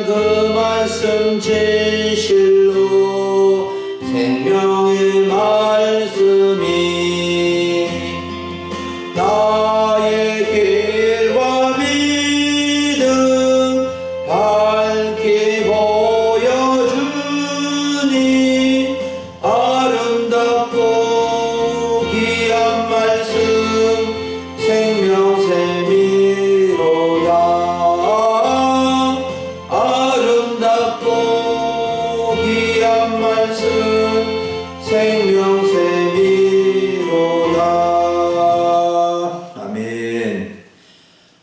그 말씀 진실로 생명의 말씀이 나의 길과 믿음 밝게 보여주니 아름답고 귀한 말씀 생명샘이로다. 아름답고 귀한 말씀 생명샘이로다. 아멘.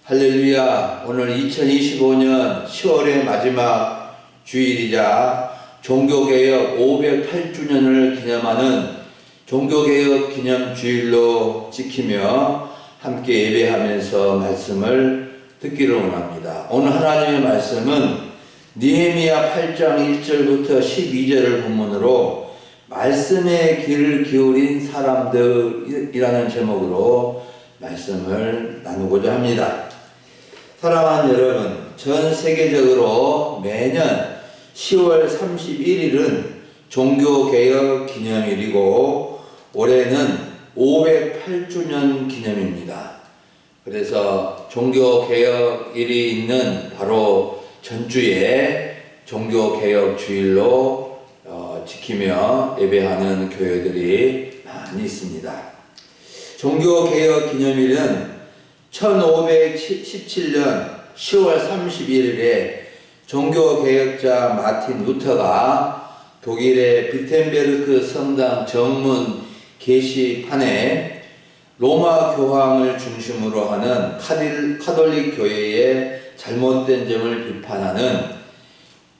할렐루야. 오늘 2025년 10월의 마지막 주일이자 종교개혁 508주년을 기념하는 종교개혁 기념주일로 지키며 함께 예배하면서 말씀을 듣기를 원합니다. 오늘 하나님의 말씀은 느헤미야 8장 1절부터 12절을 본문으로 말씀의 귀를 기울인 사람들이라는 제목으로 말씀을 나누고자 합니다. 사랑하는 여러분, 전 세계적으로 매년 10월 31일은 종교개혁 기념일이고 올해는 508주년 기념입니다. 그래서 종교개혁일이 있는 바로 전주에 종교개혁 주일로 지키며 예배하는 교회들이 많이 있습니다. 종교개혁 기념일은 1517년 10월 31일에 종교개혁자 마틴 루터가 독일의 비텐베르크 성당 정문 게시판에 로마 교황을 중심으로 하는 카톨릭 교회의 잘못된 점을 비판하는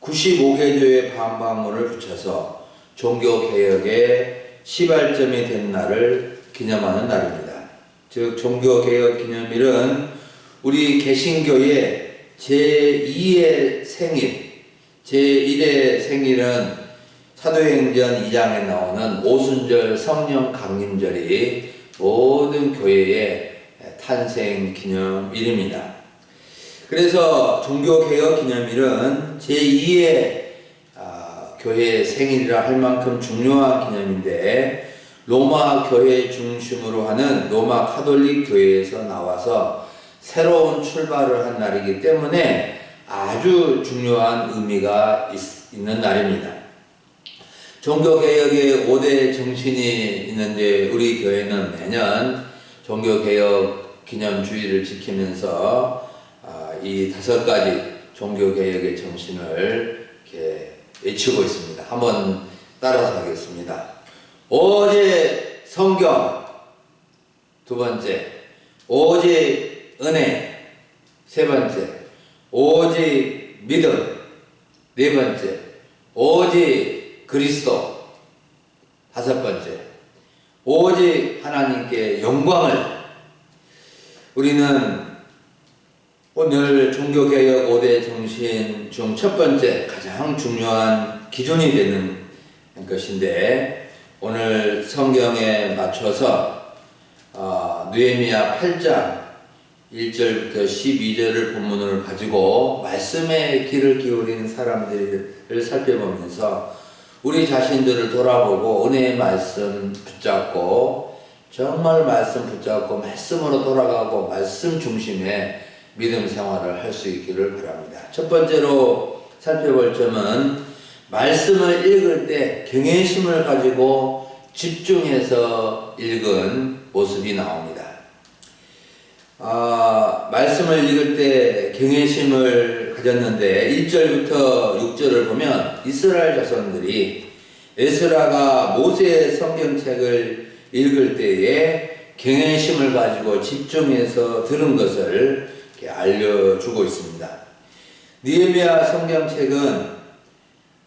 95개조의 반박문을 붙여서 종교개혁의 시발점이 된 날을 기념하는 날입니다. 즉 종교개혁 기념일은 우리 개신교의 제2의 생일, 제1의 생일은 사도행전 2장에 나오는 오순절 성령 강림절이 모든 교회의 탄생 기념일입니다. 그래서 종교개혁 기념일은 제2의 교회의 생일이라 할 만큼 중요한 기념인데 로마 교회 중심으로 하는 로마 카톨릭 교회에서 나와서 새로운 출발을 한 날이기 때문에 아주 중요한 의미가 있는 날입니다. 종교개혁의 5대 정신이 있는데 우리 교회는 매년 종교개혁 기념주의를 지키면서 이 5가지 종교개혁의 정신을 이렇게 외치고 있습니다. 한번 따라서 하겠습니다. 오직 성경, 두 번째, 오직 은혜, 세 번째, 오직 믿음, 네 번째, 오직 그리스도, 다섯 번째, 오직 하나님께 영광을. 우리는 오늘 종교개혁 5대 정신 중 첫 번째 가장 중요한 기준이 되는 것인데 오늘 성경에 맞춰서 느헤미야 8장 1절부터 12절을 본문을 가지고 말씀에 귀를 기울인 사람들을 살펴보면서 우리 자신들을 돌아보고 은혜의 말씀 붙잡고 정말 말씀 붙잡고 말씀으로 돌아가고 말씀 중심의 믿음 생활을 할 수 있기를 바랍니다. 첫 번째로 살펴볼 점은 말씀을 읽을 때 경외심을 가지고 집중해서 읽은 모습이 나옵니다. 말씀을 읽을 때 경외심을 가졌는데 1절부터 6절을 보면 이스라엘 자손들이 에스라가 모세의 성경책을 읽을 때에 경외심을 가지고 집중해서 들은 것을 이렇게 알려주고 있습니다. 느헤미야 성경책은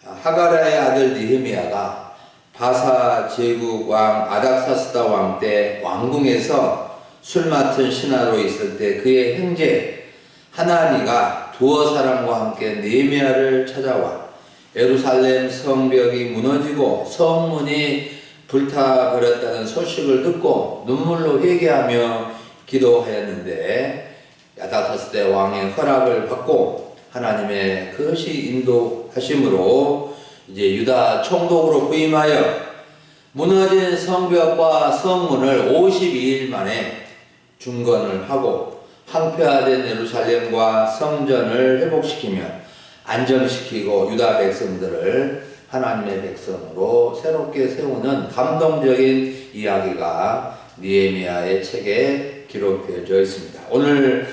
하가랴의 아들 느헤미야가 바사 제국 왕 아닥사스다 왕 때 왕궁에서 술 맡은 신하로 있을 때 그의 형제 하나니가 두어 사람과 함께 느헤미야를 찾아와 예루살렘 성벽이 무너지고 성문이 불타버렸다는 소식을 듣고 눈물로 회개하며 기도하였는데 아닥사스다 왕의 허락을 받고 하나님의 그것이 인도하심으로 이제 유다 총독으로 부임하여 무너진 성벽과 성문을 52일 만에 중건을 하고 황폐화된 예루살렘과 성전을 회복시키며 안정시키고 유다 백성들을 하나님의 백성으로 새롭게 세우는 감동적인 이야기가 느헤미야의 책에 기록되어져 있습니다. 오늘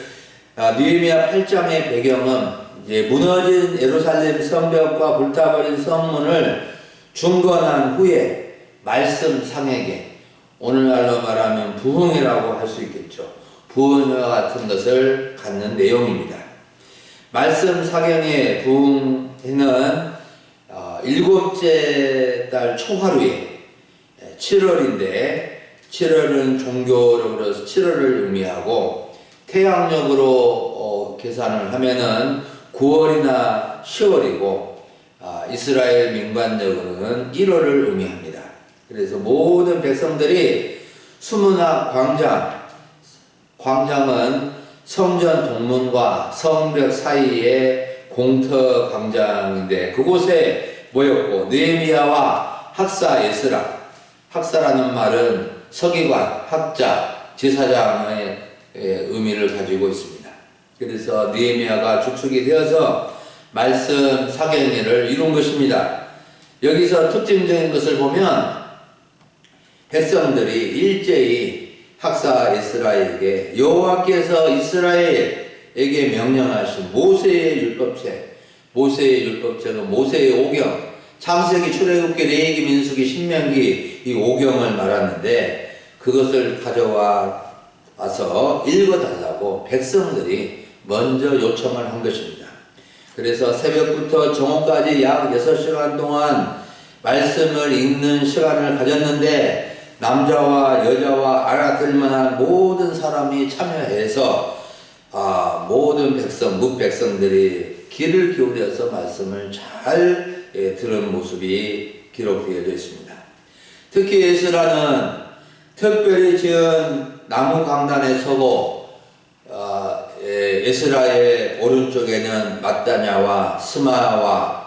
느헤미야 8장의 배경은 이제 무너진 예루살렘 성벽과 불타버린 성문을 중건한 후에 말씀 상에게, 오늘날로 말하면 부흥이라고 할 수 있겠죠. 부흥과 같은 것을 갖는 내용입니다. 말씀 사경의 부흥회는 7째 달 초하루에 7월인데 7월은 종교적으로 7월을 의미하고 태양력으로 계산을 하면은 9월이나 10월이고 이스라엘 민관적으로는 1월을 의미합니다. 그래서 모든 백성들이 수문학 광장은 성전 동문과 성벽 사이의 공터 광장인데 그곳에 모였고 느헤미야와 학사 학사라는 말은 서기관, 학자, 제사장의 의미를 가지고 있습니다. 그래서 느헤미야가 주축이 되어서 말씀 사경회를 이룬 것입니다. 여기서 특징적인 것을 보면 백성들이 일제히 학사 에스라에게 여호와께서 이스라엘에게 명령하신 모세의 율법책은 모세의 오경, 창세기, 출애굽기, 레위기, 민수기, 신명기 이 오경을 말하는데 그것을 가져와서 읽어달라고 백성들이 먼저 요청을 한 것입니다. 그래서 새벽부터 정오까지 약 6시간 동안 말씀을 읽는 시간을 가졌는데 남자와 여자와 알아들만한 모든 사람이 참여해서 모든 묵백성들이 귀를 기울여서 말씀을 잘 들은 모습이 기록되어져 있습니다. 특히 에스라는 특별히 지은 나무 강단에 서고 에스라의 오른쪽에는 mat단야와 스마야와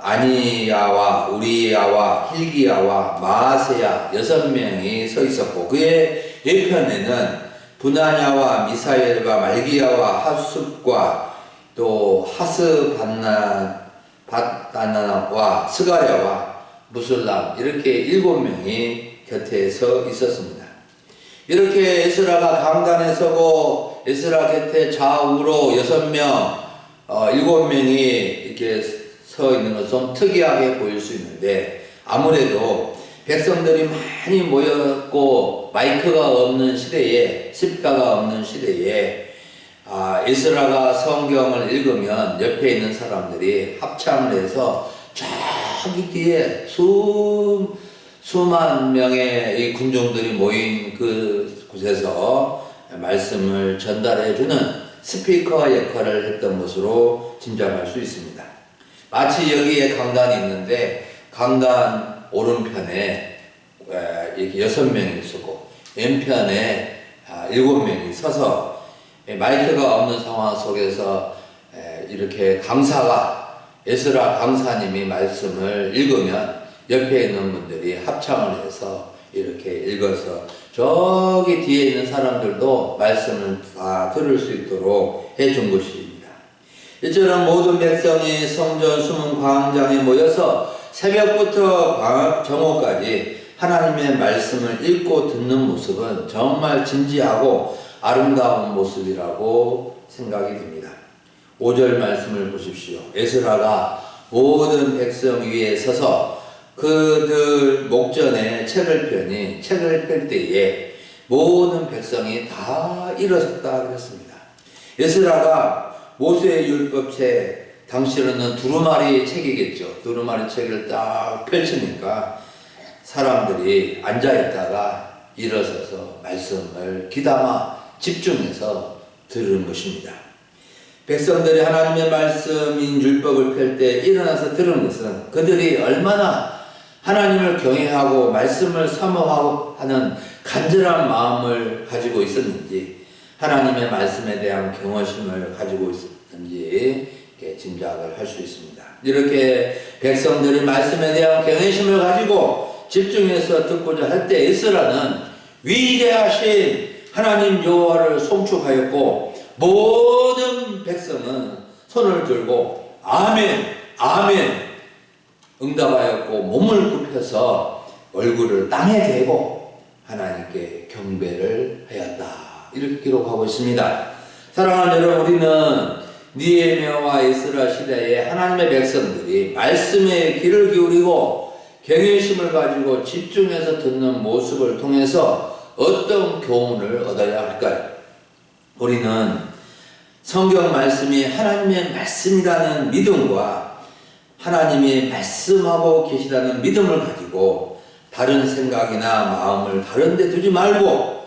아니야와 우리야와 hil기야와 마아세야 6명이 서 있었고 그의 옆편에는 분하냐와 미사엘과 말기야와 하숫과 또 하스바나와 스가랴와 무술람 이렇게 7명이 곁에 서 있었습니다. 이렇게 에스라가 강단에 서고 에스라 곁에 좌우로 6명 7명이 이렇게 서 있는 것은 특이하게 보일 수 있는데 아무래도 백성들이 많이 모였고 마이크가 없는 시대에 스피커가 없는 시대에 에스라가 성경을 읽으면 옆에 있는 사람들이 합창을 해서 저기 뒤에 수만 명의 이 군중들이 모인 그 곳에서 말씀을 전달해주는 스피커 역할을 했던 것으로 짐작할 수 있습니다. 마치 여기에 강단이 있는데 강단 오른편에 이렇게 6명이 있었고 왼편에 7명이 서서 마이크가 없는 상황 속에서 이렇게 에스라 강사님이 말씀을 읽으면 옆에 있는 분들이 합창을 해서 이렇게 읽어서 저기 뒤에 있는 사람들도 말씀을 다 들을 수 있도록 해준 것입니다. 이처럼 모든 백성이 성전 수문 광장에 모여서 새벽부터 정오까지 하나님의 말씀을 읽고 듣는 모습은 정말 진지하고 아름다운 모습이라고 생각이 됩니다. 5절 말씀을 보십시오. 에스라가 모든 백성 위에 서서 그들 목전에 책을 펼 때에 모든 백성이 다 일어섰다 그랬습니다. 에스라가 모세의 율법책, 당시로는 두루마리 책이겠죠. 두루마리 책을 딱 펼치니까 사람들이 앉아있다가 일어서서 말씀을 귀담아 집중해서 들은 것입니다. 백성들이 하나님의 말씀인 율법을 펼 때 일어나서 들은 것은 그들이 얼마나 하나님을 경외하고 말씀을 사모하고 하는 간절한 마음을 가지고 있었는지 하나님의 말씀에 대한 경외심을 가지고 있었는지 이렇게 짐작을 할 수 있습니다. 이렇게 백성들이 말씀에 대한 경외심을 가지고 집중해서 듣고자 할 때 에스라는 위대하신 하나님 여호와를 송축하였고 모든 백성은 손을 들고 아멘 아멘 응답하였고 몸을 굽혀서 얼굴을 땅에 대고 하나님께 경배를 하였다. 이렇게 기록하고 있습니다. 사랑하는 여러분, 우리는 느헤미야와 에스라 시대에 하나님의 백성들이 말씀에 귀를 기울이고 경외심을 가지고 집중해서 듣는 모습을 통해서 어떤 교훈을 얻어야 할까요? 우리는 성경 말씀이 하나님의 말씀이라는 믿음과 하나님이 말씀하고 계시다는 믿음을 가지고 다른 생각이나 마음을 다른 데 두지 말고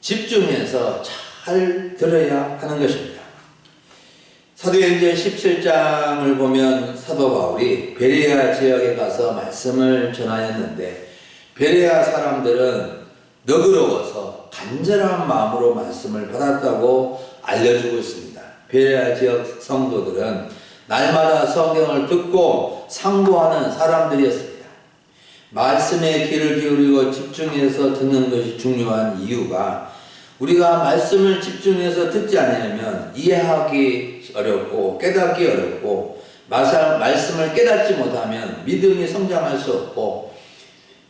집중해서 잘 들어야 하는 것입니다. 사도행전 17장을 보면 사도 바울이 베레아 지역에 가서 말씀을 전하였는데 베레아 사람들은 너그러워서 간절한 마음으로 말씀을 받았다고 알려주고 있습니다. 베레아 지역 성도들은 날마다 성경을 듣고 상고하는 사람들이었습니다. 말씀에 귀를 기울이고 집중해서 듣는 것이 중요한 이유가 우리가 말씀을 집중해서 듣지 않으면 이해하기 어렵고 깨닫기 어렵고 말씀을 깨닫지 못하면 믿음이 성장할 수 없고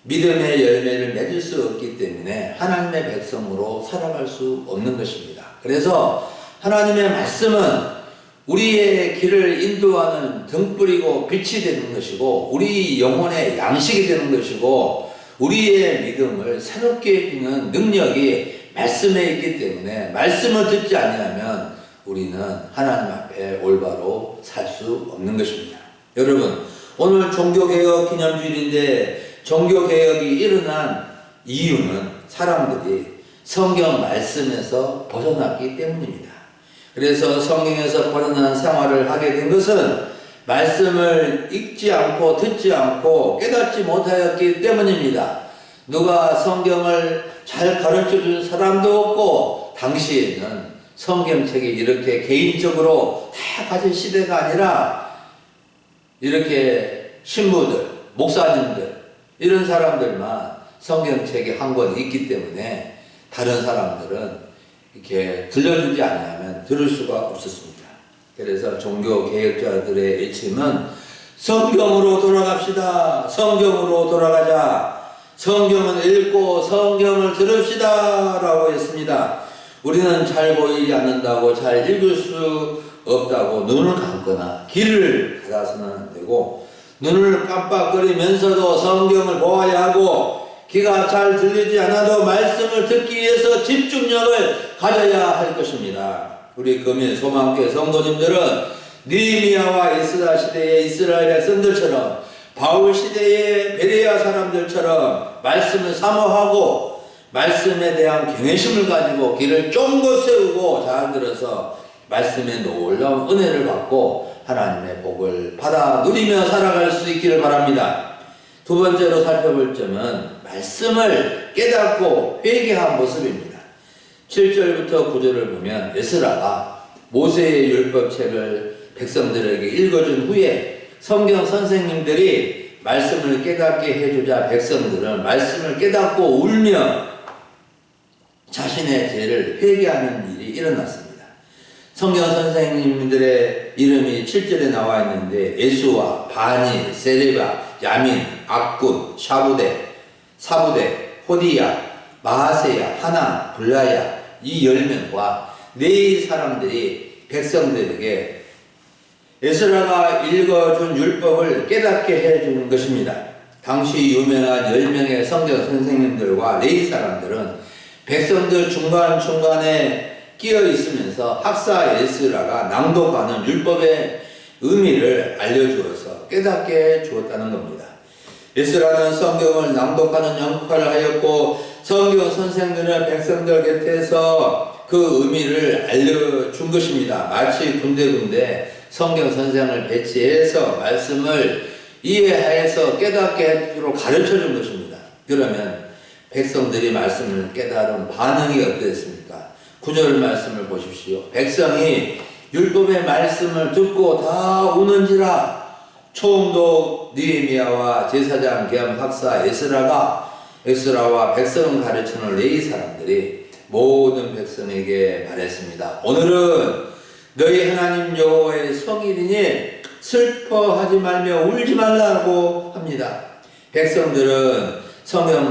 믿음의 열매를 맺을 수 없기 때문에 하나님의 백성으로 살아갈 수 없는 것입니다. 그래서 하나님의 말씀은 우리의 길을 인도하는 등불이고 빛이 되는 것이고 우리 영혼의 양식이 되는 것이고 우리의 믿음을 새롭게 해주는 능력이 말씀에 있기 때문에 말씀을 듣지 아니하면 우리는 하나님 앞에 올바로 살 수 없는 것입니다. 여러분, 오늘 종교개혁 기념주일인데 종교개혁이 일어난 이유는 사람들이 성경 말씀에서 벗어났기 때문입니다. 그래서 성경에서 벗어난 생활을 하게 된 것은 말씀을 읽지 않고 듣지 않고 깨닫지 못하였기 때문입니다. 누가 성경을 잘 가르쳐준 사람도 없고 당시에는 성경책이 이렇게 개인적으로 다 가진 시대가 아니라 이렇게 신부들, 목사님들 이런 사람들만 성경책이 한 권 있기 때문에 다른 사람들은 이렇게 들려주지 않으면 들을 수가 없었습니다. 그래서 종교개혁자들의 외침은 성경으로 돌아갑시다. 성경으로 돌아가자. 성경을 읽고 성경을 들읍시다 라고 했습니다. 우리는 잘 보이지 않는다고 잘 읽을 수 없다고 눈을 감거나 귀를 닫아서는 안 되고 눈을 깜빡거리면서도 성경을 보아야 하고 귀가 잘 들리지 않아도 말씀을 듣기 위해서 집중력을 가져야 할 것입니다. 우리 금일 소망교회 성도님들은 느헤미야와 에스라 시대의 이스라엘 백성들처럼 바울 시대의 베레아 사람들처럼 말씀을 사모하고 말씀에 대한 경외심을 가지고 귀를 쫑긋 세우고 잘 들어서 말씀의 놀라운 은혜를 받고 하나님의 복을 받아 누리며 살아갈 수 있기를 바랍니다. 두 번째로 살펴볼 점은 말씀을 깨닫고 회개한 모습입니다. 7절부터 9절을 보면 에스라가 모세의 율법책을 백성들에게 읽어준 후에 성경 선생님들이 말씀을 깨닫게 해주자 백성들은 말씀을 깨닫고 울며 자신의 죄를 회개하는 일이 일어났습니다. 성경 선생님들의 이름이 7절에 나와 있는데 에수와 바니, 세레바, 야민, 악군, 샤부데, 사부데, 호디야, 마하세야, 하나, 블라야 이 10명과 네 사람들이 백성들에게 에스라가 읽어준 율법을 깨닫게 해주는 것입니다. 당시 유명한 10명의 성경 선생님들과 레위 사람들은 백성들 중간중간에 끼어 있으면서 학사 에스라가 낭독하는 율법의 의미를 알려주어서 깨닫게 해 주었다는 겁니다. 에스라는 성경을 낭독하는 역할을 하였고 성경 선생들은 백성들 곁에서 그 의미를 알려준 것입니다. 마치 군데군데 성경 선생을 배치해서 말씀을 이해해서 깨닫게 하도록 가르쳐준 것입니다. 그러면 백성들이 말씀을 깨달은 반응이 어땠습니까? 9절 말씀을 보십시오. 백성이 율법의 말씀을 듣고 다 우는지라. 총독 느헤미야와 제사장 겸 학사 에스라와 백성을 가르치는 레위 사람들이 모든 백성에게 말했습니다. 오늘은 너희 하나님 여호와의 성일이니 슬퍼하지 말며 울지 말라고 합니다. 백성들은 성경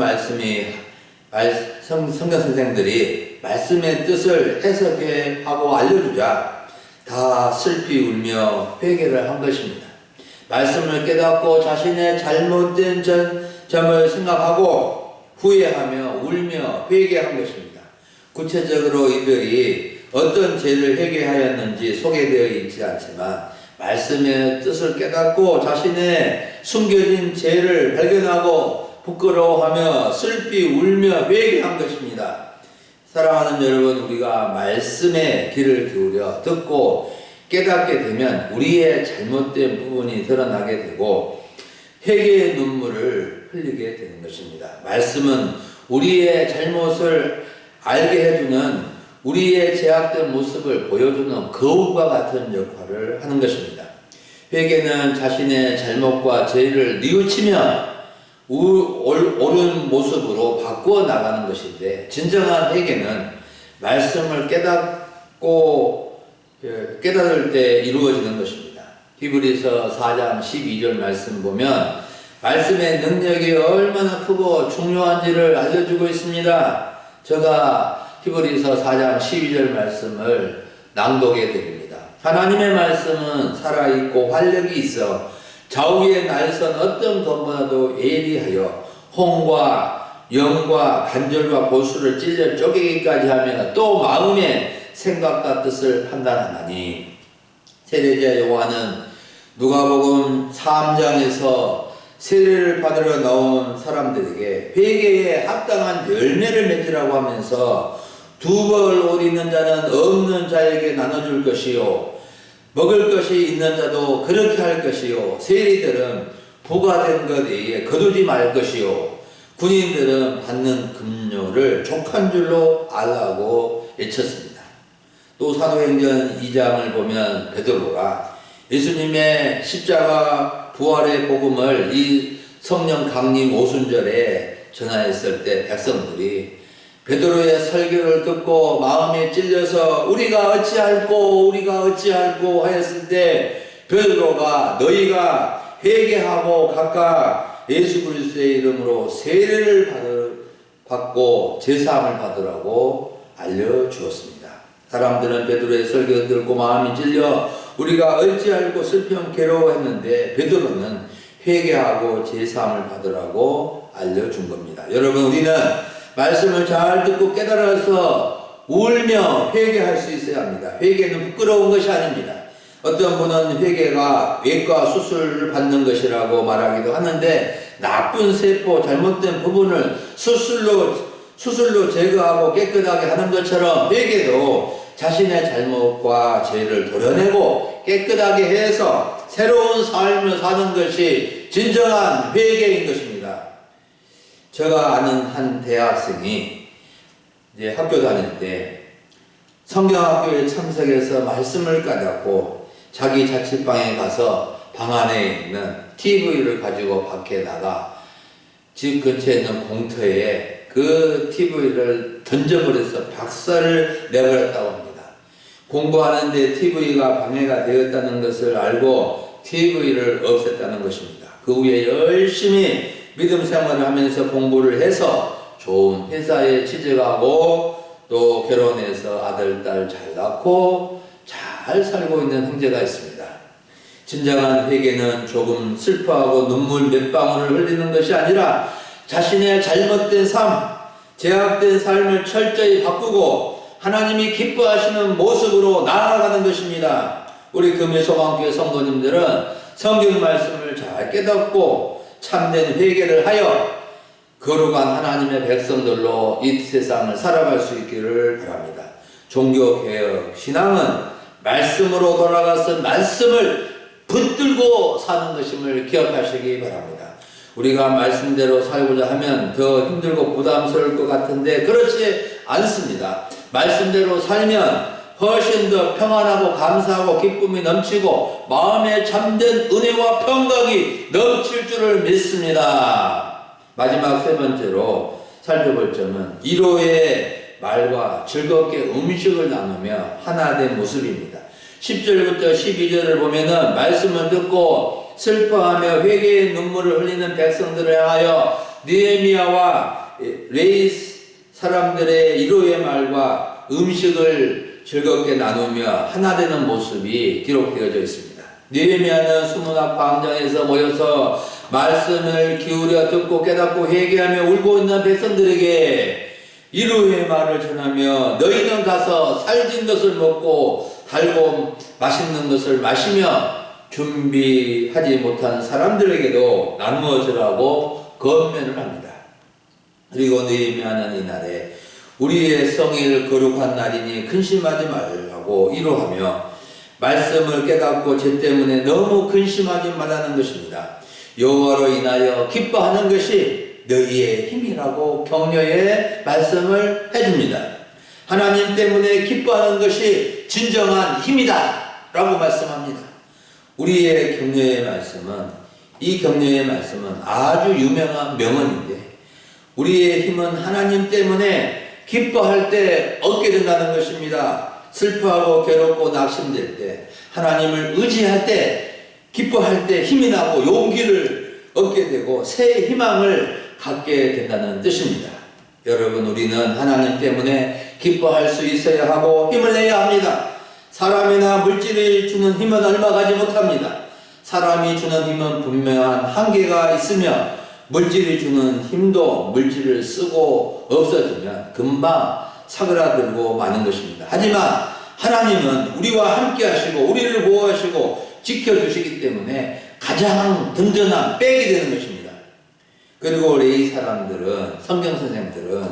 선생들이 말씀의 뜻을 해석하고 알려주자 다 슬피 울며 회개를 한 것입니다. 말씀을 깨닫고 자신의 잘못된 점을 생각하고 후회하며 울며 회개한 것입니다. 구체적으로 이들이 어떤 죄를 회개하였는지 소개되어 있지 않지만 말씀의 뜻을 깨닫고 자신의 숨겨진 죄를 발견하고 부끄러워하며 슬피 울며 회개한 것입니다. 사랑하는 여러분, 우리가 말씀의 귀를 기울여 듣고 깨닫게 되면 우리의 잘못된 부분이 드러나게 되고 회개의 눈물을 흘리게 되는 것입니다. 말씀은 우리의 잘못을 알게 해주는, 우리의 제약된 모습을 보여주는 거울과 같은 역할을 하는 것입니다. 회개는 자신의 잘못과 죄를 뉘우치며 옳은 모습으로 바꾸어 나가는 것인데, 진정한 회개는 말씀을 깨달을 때 이루어지는 것입니다. 히브리서 4장 12절 말씀 보면 말씀의 능력이 얼마나 크고 중요한지를 알려주고 있습니다. 제가 히브리서 4장 12절 말씀을 낭독해 드립니다. 하나님의 말씀은 살아있고 활력이 있어 좌우의 날선 어떤 검보다도 예리하여 홍과 영과 관절과 고수를 찔러 쪼개기까지 하며 또 마음의 생각과 뜻을 판단하나니. 세례자 요한은 누가복음 3장에서 세례를 받으러 나온 사람들에게 회개에 합당한 열매를 맺으라고 하면서 두 벌 옷 있는 자는 없는 자에게 나눠줄 것이요 먹을 것이 있는 자도 그렇게 할 것이요 세리들은 부과된 것 외에 거두지 말 것이요 군인들은 받는 급료를 족한 줄로 알라고 외쳤습니다. 또 사도행전 2장을 보면 베드로가 예수님의 십자가 부활의 복음을 이 성령 강림 오순절에 전하였을 때 백성들이 베드로의 설교를 듣고 마음에 찔려서 우리가 어찌할꼬 하였을 때 베드로가 너희가 회개하고 각각 예수 그리스도의 이름으로 세례를 받고 제사함을 받으라고 알려주었습니다. 사람들은 베드로의 설교를 듣고 마음이 찔려 우리가 어찌할꼬 슬픔 괴로워했는데 베드로는 회개하고 제사함을 받으라고 알려준 겁니다. 여러분, 우리는 말씀을 잘 듣고 깨달아서 울며 회개할 수 있어야 합니다. 회개는 부끄러운 것이 아닙니다. 어떤 분은 회개가 외과 수술을 받는 것이라고 말하기도 하는데, 나쁜 세포, 잘못된 부분을 수술로 제거하고 깨끗하게 하는 것처럼 회개도 자신의 잘못과 죄를 도려내고 깨끗하게 해서 새로운 삶을 사는 것이 진정한 회개인 것입니다. 제가 아는 한 대학생이 이제 학교 다닐 때 성경학교에 참석해서 말씀을 깨닫고 자기 자취방에 가서 방 안에 있는 TV를 가지고 밖에 나가 집 근처에 있는 공터에 그 TV를 던져버려서 박살을 내버렸다고 합니다. 공부하는데 TV가 방해가 되었다는 것을 알고 TV를 없앴다는 것입니다. 그 후에 열심히 믿음 생활을 하면서 공부를 해서 좋은 회사에 취직하고 또 결혼해서 아들, 딸 잘 낳고 잘 살고 있는 형제가 있습니다. 진정한 회개는 조금 슬퍼하고 눈물 몇 방울을 흘리는 것이 아니라 자신의 잘못된 삶, 제약된 삶을 철저히 바꾸고 하나님이 기뻐하시는 모습으로 나아가는 것입니다. 우리 금요소망교회 성도님들은 성경 말씀을 잘 깨닫고 참된 회개를 하여 거룩한 하나님의 백성들로 이 세상을 살아갈 수 있기를 바랍니다. 종교개혁, 신앙은 말씀으로 돌아가서 말씀을 붙들고 사는 것임을 기억하시기 바랍니다. 우리가 말씀대로 살고자 하면 더 힘들고 부담스러울 것 같은데 그렇지 않습니다. 말씀대로 살면 훨씬 더 평안하고 감사하고 기쁨이 넘치고 마음에 참된 은혜와 평강이 넘칠 줄을 믿습니다. 마지막 세 번째로 살펴볼 점은 위로의 말과 즐겁게 음식을 나누며 하나된 모습입니다. 10절부터 12절을 보면은 말씀을 듣고 슬퍼하며 회개의 눈물을 흘리는 백성들을 향하여 느헤미야와 레위 사람들의 위로의 말과 음식을 즐겁게 나누며 하나 되는 모습이 기록되어져 있습니다. 느헤미야는 수문학 광장에서 모여서 말씀을 기울여 듣고 깨닫고 회개하며 울고 있는 백성들에게 위로의 말을 전하며 너희는 가서 살진 것을 먹고 달고 맛있는 것을 마시며 준비하지 못한 사람들에게도 나누어 주라고 권면을 합니다. 그리고 느헤미야는 이날에 우리의 성일 거룩한 날이니 근심하지 말라고 위로하며 말씀을 깨닫고 죄 때문에 너무 근심하지 말라는 것입니다. 여호와로 인하여 기뻐하는 것이 너희의 힘이라고 격려의 말씀을 해줍니다. 하나님 때문에 기뻐하는 것이 진정한 힘이다 라고 말씀합니다. 우리의 격려의 말씀은, 이 격려의 말씀은 아주 유명한 명언인데 우리의 힘은 하나님 때문에 기뻐할 때 얻게 된다는 것입니다. 슬퍼하고 괴롭고 낙심될 때, 하나님을 의지할 때, 기뻐할 때 힘이 나고 용기를 얻게 되고 새 희망을 갖게 된다는 뜻입니다. 여러분, 우리는 하나님 때문에 기뻐할 수 있어야 하고 힘을 내야 합니다. 사람이나 물질이 주는 힘은 얼마 가지 못합니다. 사람이 주는 힘은 분명한 한계가 있으며 물질이 주는 힘도 물질을 쓰고 없어지면 금방 사그라들고 마는 것입니다. 하지만 하나님은 우리와 함께 하시고 우리를 보호하시고 지켜주시기 때문에 가장 든든한 백이 되는 것입니다. 그리고 레위 사람들은, 성경 선생들은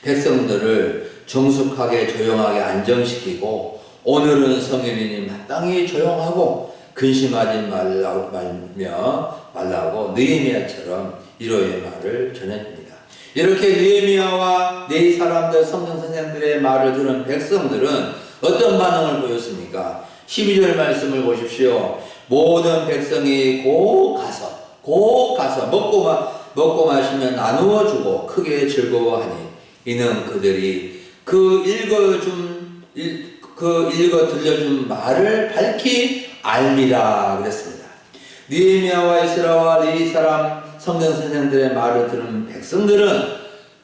백성들을 정숙하게 조용하게 안정시키고 오늘은 성일이니 마땅히 조용하고 근심하지 말라고 느헤미야처럼 위로의 말을 전해줍니다. 이렇게 느헤미야와 레위 사람들, 성경 선생들의 말을 들은 백성들은 어떤 반응을 보였습니까? 12절 말씀을 보십시오. 모든 백성이 곧 가서 먹고 마시면 나누어 주고 크게 즐거워하니 이는 그들이 읽어 들려준 말을 밝히 알미라 그랬습니다. 느헤미야와 에스라와 레위 사람 성경 선생들의 말을 들은 백성들은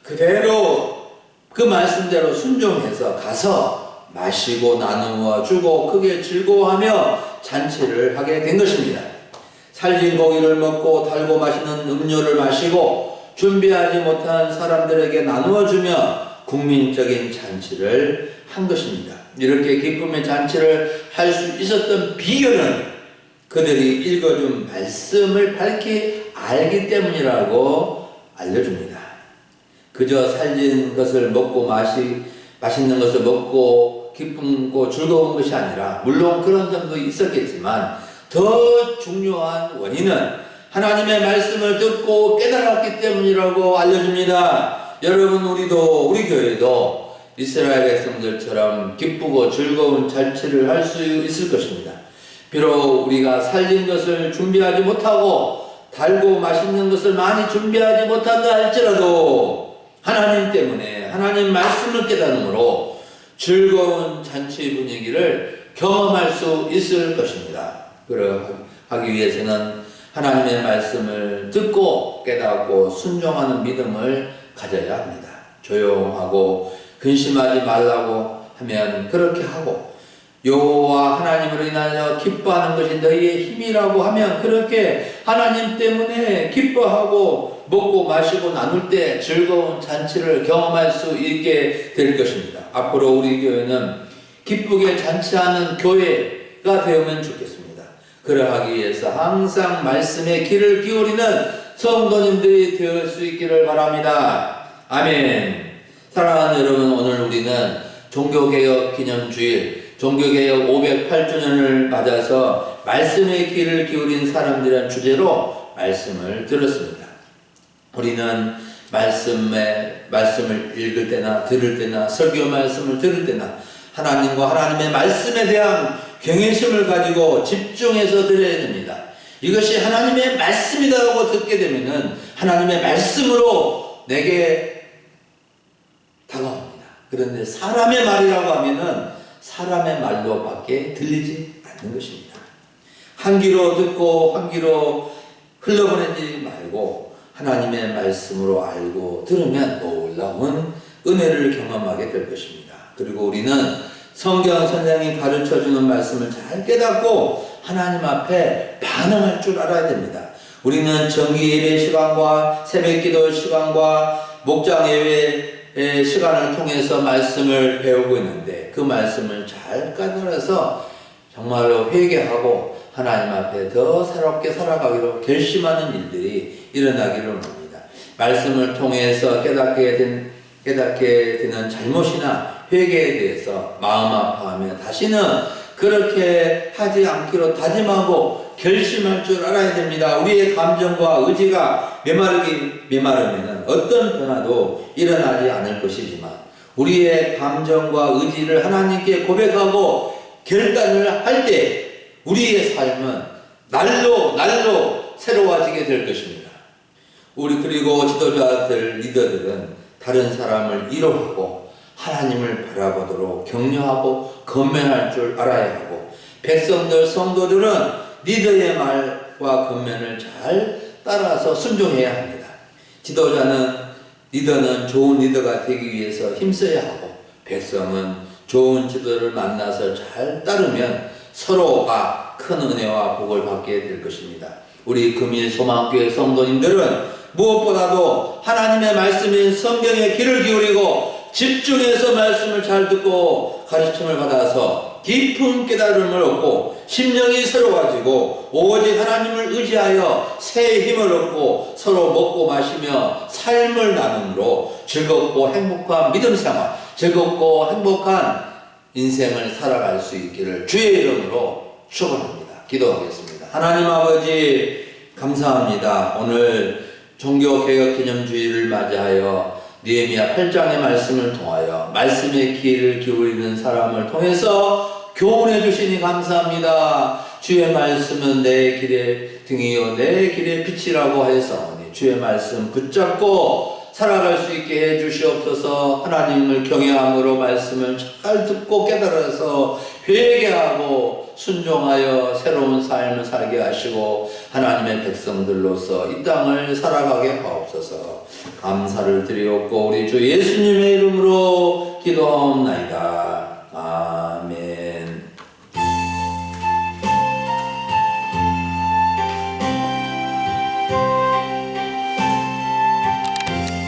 그대로 그 말씀대로 순종해서 가서 마시고 나누어 주고 크게 즐거워하며 잔치를 하게 된 것입니다. 살진 고기를 먹고 달고 맛있는 음료를 마시고 준비하지 못한 사람들에게 나누어 주며 국민적인 잔치를 한 것입니다. 이렇게 기쁨의 잔치를 할 수 있었던 비결은 그들이 읽어준 말씀을 밝히 알기 때문이라고 알려줍니다. 그저 살진 것을 먹고 맛있는 것을 먹고 기쁘고 즐거운 것이 아니라, 물론 그런 점도 있었겠지만 더 중요한 원인은 하나님의 말씀을 듣고 깨달았기 때문이라고 알려줍니다. 여러분, 우리 교회도 이스라엘 백성들처럼 기쁘고 즐거운 잔치를 할 수 있을 것입니다. 비록 우리가 살린 것을 준비하지 못하고 달고 맛있는 것을 많이 준비하지 못한다 할지라도 하나님 때문에, 하나님 말씀을 깨달음으로 즐거운 잔치 분위기를 경험할 수 있을 것입니다. 그러하기 위해서는 하나님의 말씀을 듣고 깨닫고 순종하는 믿음을 가져야 합니다. 조용하고 근심하지 말라고 하면 그렇게 하고, 여호와 하나님으로 인하여 기뻐하는 것이 너희의 힘이라고 하면 그렇게 하나님 때문에 기뻐하고 먹고 마시고 나눌 때 즐거운 잔치를 경험할 수 있게 될 것입니다. 앞으로 우리 교회는 기쁘게 잔치하는 교회가 되면 좋겠습니다. 그러하기 위해서 항상 말씀에 귀를 기울이는 성도님들이 될 수 있기를 바랍니다. 아멘. 사랑하는 여러분, 오늘 우리는 종교개혁 기념주일, 종교개혁 508주년을 맞아서 말씀에 귀를 기울인 사람들이라는 주제로 말씀을 들었습니다. 우리는 말씀을 읽을 때나 들을 때나 설교 말씀을 들을 때나 하나님과 하나님의 말씀에 대한 경외심을 가지고 집중해서 들어야 됩니다. 이것이 하나님의 말씀이다라고 듣게 되면은 하나님의 말씀으로 내게 다가옵니다. 그런데 사람의 말이라고 하면은 사람의 말로밖에 들리지 않는 것입니다. 한 귀로 듣고 한 귀로 흘러보내지 말고 하나님의 말씀으로 알고 들으면 놀라운 은혜를 경험하게 될 것입니다. 그리고 우리는 성경 선생님이 가르쳐주는 말씀을 잘 깨닫고 하나님 앞에 반응할 줄 알아야 됩니다. 우리는 정기 예배 시간과 새벽 기도 시간과 목장 예배 시간을 통해서 말씀을 배우고 있는데 그 말씀을 잘 깨달아서 정말로 회개하고 하나님 앞에 더 새롭게 살아가기로 결심하는 일들이 일어나기를 원합니다. 말씀을 통해서 깨닫게 되는 잘못이나 회개에 대해서 마음 아파하며 다시는 그렇게 하지 않기로 다짐하고 결심할 줄 알아야 됩니다. 우리의 감정과 의지가 메마르면 어떤 변화도 일어나지 않을 것이지만 우리의 감정과 의지를 하나님께 고백하고 결단을 할 때 우리의 삶은 날로 새로워지게 될 것입니다. 그리고 지도자들, 리더들은 다른 사람을 위로하고 하나님을 바라보도록 격려하고 건면할 줄 알아야 하고 백성들, 성도들은 리더의 말과 건면을 잘 따라서 순종해야 합니다. 리더는 좋은 리더가 되기 위해서 힘써야 하고 백성은 좋은 지도를 만나서 잘 따르면 서로가 큰 은혜와 복을 받게 될 것입니다. 우리 금일 소망교회 성도님들은 무엇보다도 하나님의 말씀인 성경에 귀를 기울이고 집중해서 말씀을 잘 듣고 가르침을 받아서 깊은 깨달음을 얻고 심령이 새로워지고 오직 하나님을 의지하여 새 힘을 얻고 서로 먹고 마시며 삶을 나눔으로 즐겁고 행복한 믿음 생활, 즐겁고 행복한 인생을 살아갈 수 있기를 주의 이름으로 축원합니다. 기도하겠습니다. 하나님 아버지 감사합니다. 오늘 종교개혁기념주의를 맞이하여 느헤미야 8장의 말씀을 통하여 말씀의 귀를 기울이는 사람을 통해서 교훈해 주시니 감사합니다. 주의 말씀은 내 길의 등이요 내 길의 빛이라고 하였사오니 주의 말씀 붙잡고 살아갈 수 있게 해 주시옵소서. 하나님을 경외함으로 말씀을 잘 듣고 깨달아서 회개하고 순종하여 새로운 삶을 살게 하시고 하나님의 백성들로서 이 땅을 살아가게 하옵소서. 감사를 드리옵고 우리 주 예수님의 이름으로 기도하옵나이다.